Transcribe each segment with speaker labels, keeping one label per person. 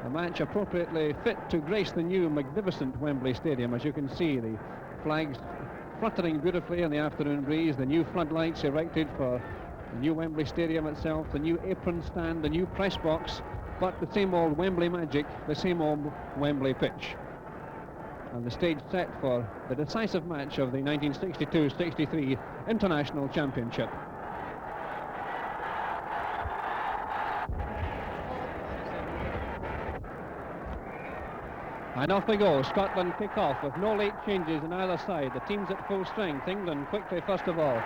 Speaker 1: A match appropriately fit to grace the new magnificent Wembley Stadium. As you can see, the flags fluttering beautifully in the afternoon breeze, the new floodlights erected for the new Wembley Stadium itself, the new apron stand, the new press box, but the same old Wembley magic, the same old Wembley pitch. And the stage set for the decisive match of the 1962-63 International Championship. And off we go. Scotland kick off with no late changes on either side. The team's at full strength. England quickly first of all.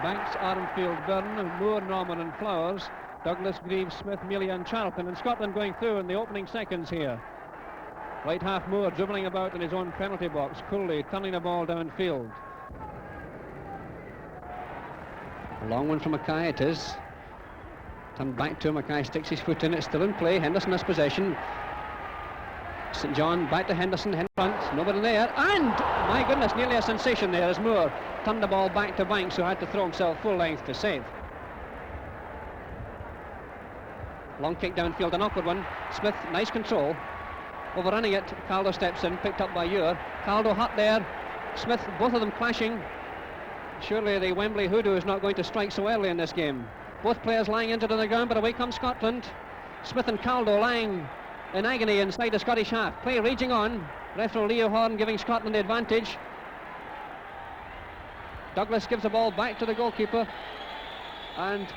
Speaker 1: Banks, Armfield, Byrne, Moore, Norman and Flowers. Douglas, Greaves, Smith, Mealy and Charlton. And Scotland going through in the opening seconds here. Right half Moore dribbling about in his own penalty box, coolly turning the ball downfield. A long one from Mackay it is. Turned back to Mackay, sticks his foot in it, still in play. Henderson has possession. St John back to Henderson, in front, nobody there, and my goodness, nearly a sensation there as Moore turned the ball back to Banks, who had to throw himself full length to save. Long kick downfield, an awkward one. Smith, nice control. Overrunning it, Caldo steps in, picked up by Ewer. Caldo hurt there. Smith, both of them clashing. Surely the Wembley hoodoo is not going to strike so early in this game. Both players lying injured on the ground, but away comes Scotland. Smith and Caldo lying in agony inside the Scottish half. Play raging on. Referee Leo Horn giving Scotland the advantage. Douglas gives the ball back to the goalkeeper, and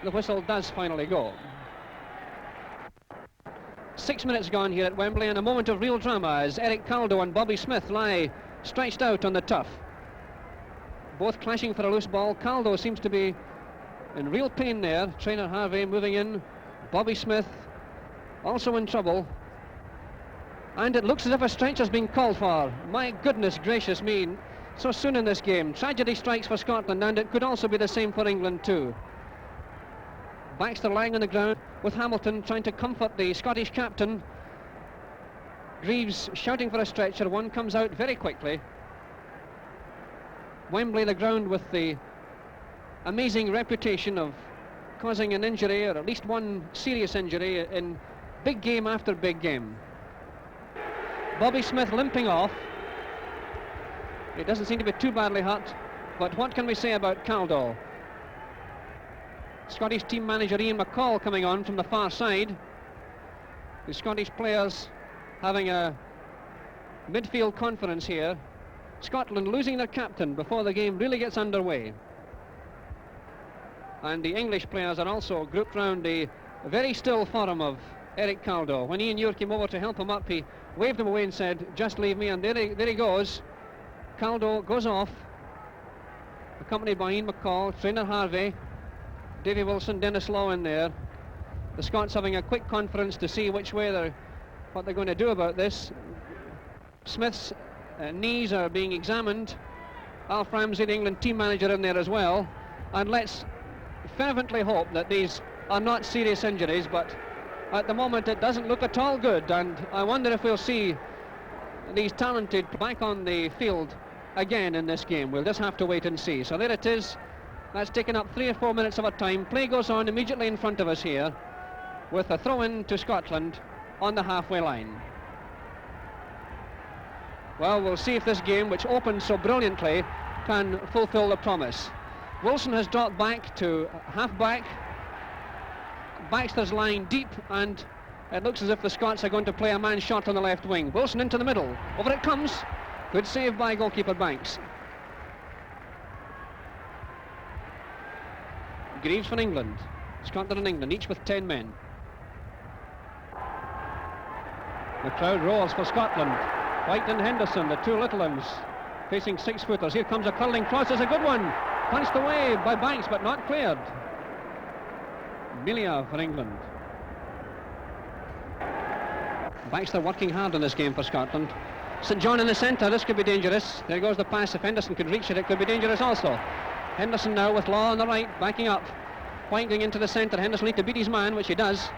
Speaker 1: the whistle does finally go. 6 minutes gone here at Wembley, and a moment of real drama as Eric Caldo and Bobby Smith lie stretched out on the turf. Both clashing for a loose ball. Caldo seems to be in real pain there. Trainer Harvey moving in. Bobby Smith also in trouble. And it looks as if a stretch has been called for. My goodness gracious me, so soon in this game. Tragedy strikes for Scotland, and it could also be the same for England too. Baxter lying on the ground with Hamilton trying to comfort the Scottish captain. Greaves shouting for a stretcher. One comes out very quickly. Wembley, the ground with the amazing reputation of causing an injury, or at least one serious injury, in big game after big game. Bobby Smith limping off. He doesn't seem to be too badly hurt, but what can we say about Caldo? Scottish team manager Ian McCall coming on from the far side. The Scottish players having a midfield conference here. Scotland losing their captain before the game really gets underway. And the English players are also grouped round the very still form of Eric Caldo. When Ian Ure came over to help him up, he waved him away and said, "Just leave me," and there he goes. Caldo goes off, accompanied by Ian McCall, trainer Harvey, Davy Wilson, Dennis Law in there. The Scots having a quick conference to see what they're going to do about this. Smith's knees are being examined. Alf Ramsey, the England team manager, in there as well. And let's fervently hope that these are not serious injuries, but at the moment it doesn't look at all good, and I wonder if we'll see these talented back on the field again in this game. We'll just have to wait and see. So there it is. That's taken up 3 or 4 minutes of our time. Play goes on immediately in front of us here with a throw-in to Scotland on the halfway line. Well, we'll see if this game, which opened so brilliantly, can fulfill the promise. Wilson has dropped back to half-back. Baxter's lying deep, and it looks as if the Scots are going to play a man short on the left wing. Wilson into the middle. Over it comes. Good save by goalkeeper Banks. Greaves for England. Scotland and England, each with 10 men. The crowd roars for Scotland. White and Henderson, the two little ones, facing six-footers. Here comes a curling cross. It's a good one. Punched away by Banks, but not cleared. Milia for England. Baxter working hard in this game for Scotland. St John in the centre. This could be dangerous. There goes the pass. If Henderson could reach it, it could be dangerous also. Henderson now with Law on the right, backing up. White going into the centre. Henderson need to beat his man, which he does.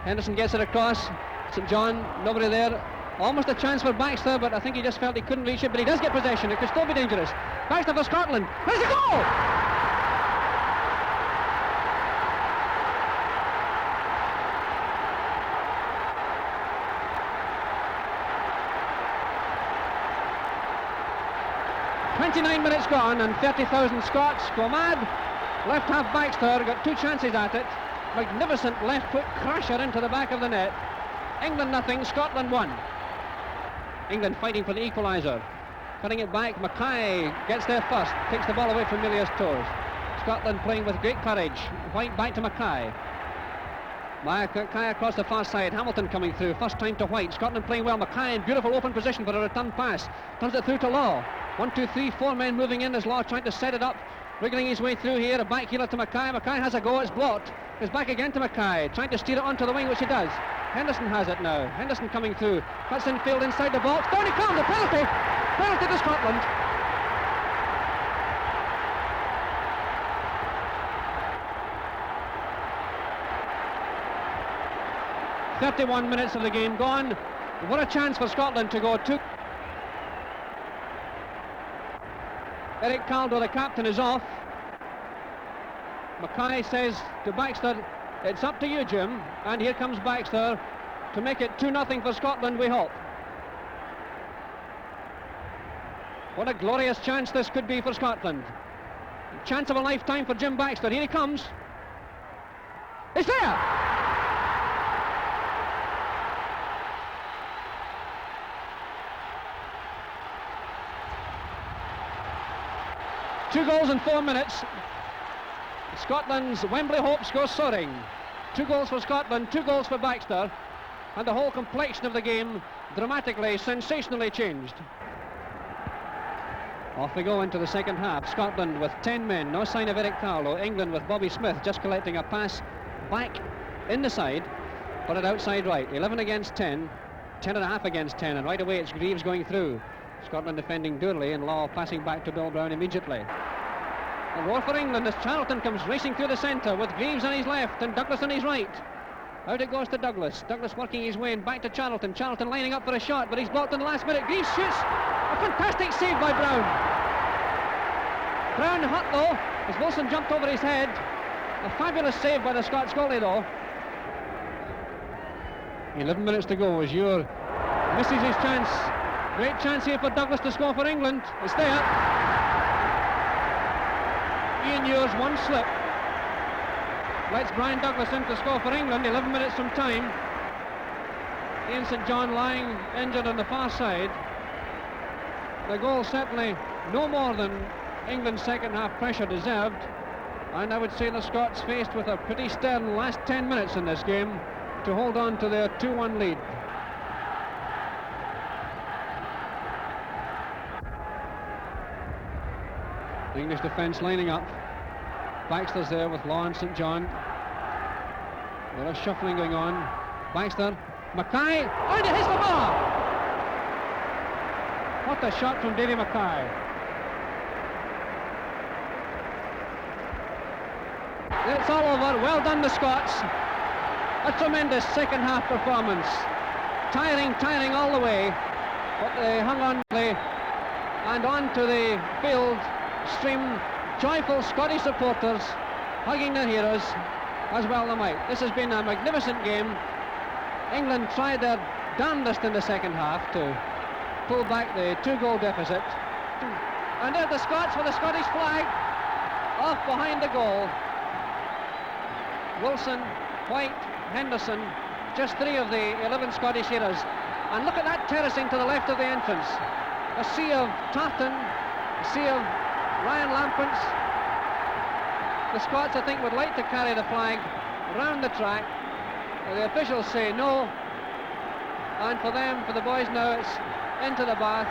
Speaker 1: Henderson gets it across. St John, nobody there. Almost a chance for Baxter, but I think he just felt he couldn't reach it, but he does get possession. It could still be dangerous. Baxter for Scotland. There's a goal! 29 minutes gone and 30,000 Scots go mad. Left half Baxter got 2 chances at it. Magnificent left foot crusher into the back of the net. England nothing, Scotland 1. England fighting for the equaliser. Cutting it back, Mackay gets there first, takes the ball away from Milia's toes. Scotland playing with great courage. White back to Mackay. Mackay across the far side, Hamilton coming through, first time to White. Scotland playing well, Mackay in beautiful open position for a return pass. Turns it through to Law. 1, 2, 3, 4 men moving in as Law trying to set it up. Wriggling his way through here, a back heeler to Mackay. Mackay has a go, it's blocked. It's back again to Mackay, trying to steer it onto the wing, which he does. Henderson has it now. Henderson coming through. Cuts in field inside the box. Down he comes, a penalty! Penalty to Scotland. .31 minutes of the game gone. What a chance for Scotland to go to. Eric Caldo, the captain, is off. Mackay says to Baxter, it's up to you, Jim. And here comes Baxter to make it 2-0 for Scotland, we hope. What a glorious chance this could be for Scotland. Chance of a lifetime for Jim Baxter. Here he comes. It's there! Two goals in 4 minutes. Scotland's Wembley hopes go soaring. 2 goals for Scotland, 2 goals for Baxter, and the whole complexion of the game dramatically, sensationally changed. Off we go into the second half. Scotland with 10 men, no sign of Eric Carlow. England with Bobby Smith just collecting a pass back in the side, put it outside right. 11 against 10, 10.5 against 10, and right away it's Greaves going through. Scotland defending Durley and Law passing back to Bill Brown immediately. A roar for England as Charlton comes racing through the centre with Greaves on his left and Douglas on his right. Out it goes to Douglas. Douglas working his way in back to Charlton. Charlton lining up for a shot, but he's blocked in the last minute. Greaves shoots. A fantastic save by Brown. Brown hurt though as Wilson jumped over his head. A fabulous save by the Scots goalie though. 11 minutes to go as Ure misses his chance. Great chance here for Douglas to score for England. It's there. Ian Ure's one slip lets Brian Douglas in to score for England. 11 minutes from time. Ian St John lying injured on the far side. The goal certainly no more than England's second half pressure deserved, and I would say the Scots faced with a pretty stern last 10 minutes in this game to hold on to their 2-1 lead. English defence lining up. Baxter's there with Law and St John. A lot of shuffling going on. Baxter, Mackay, and it hits the bar! What a shot from Davy Mackay. It's all over. Well done, the Scots. A tremendous second half performance. Tiring all the way, but they hung on and onto the field stream joyful Scottish supporters hugging their heroes as well they might. This has been a magnificent game. England tried their damnedest in the second half to pull back the 2-goal deficit, and there the Scots with the Scottish flag off behind the goal. Wilson, White, Henderson, just 3 of the 11 Scottish heroes. And look at that terracing to the left of the entrance. A sea of tartan, a sea of Ryan Lampants. The Scots, I think, would like to carry the flag round the track. The officials say no, and for them, for the boys now, it's into the bath.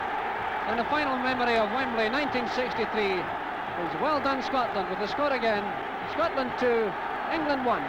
Speaker 1: And the final memory of Wembley 1963 is well done Scotland with the score again. Scotland 2, England 1.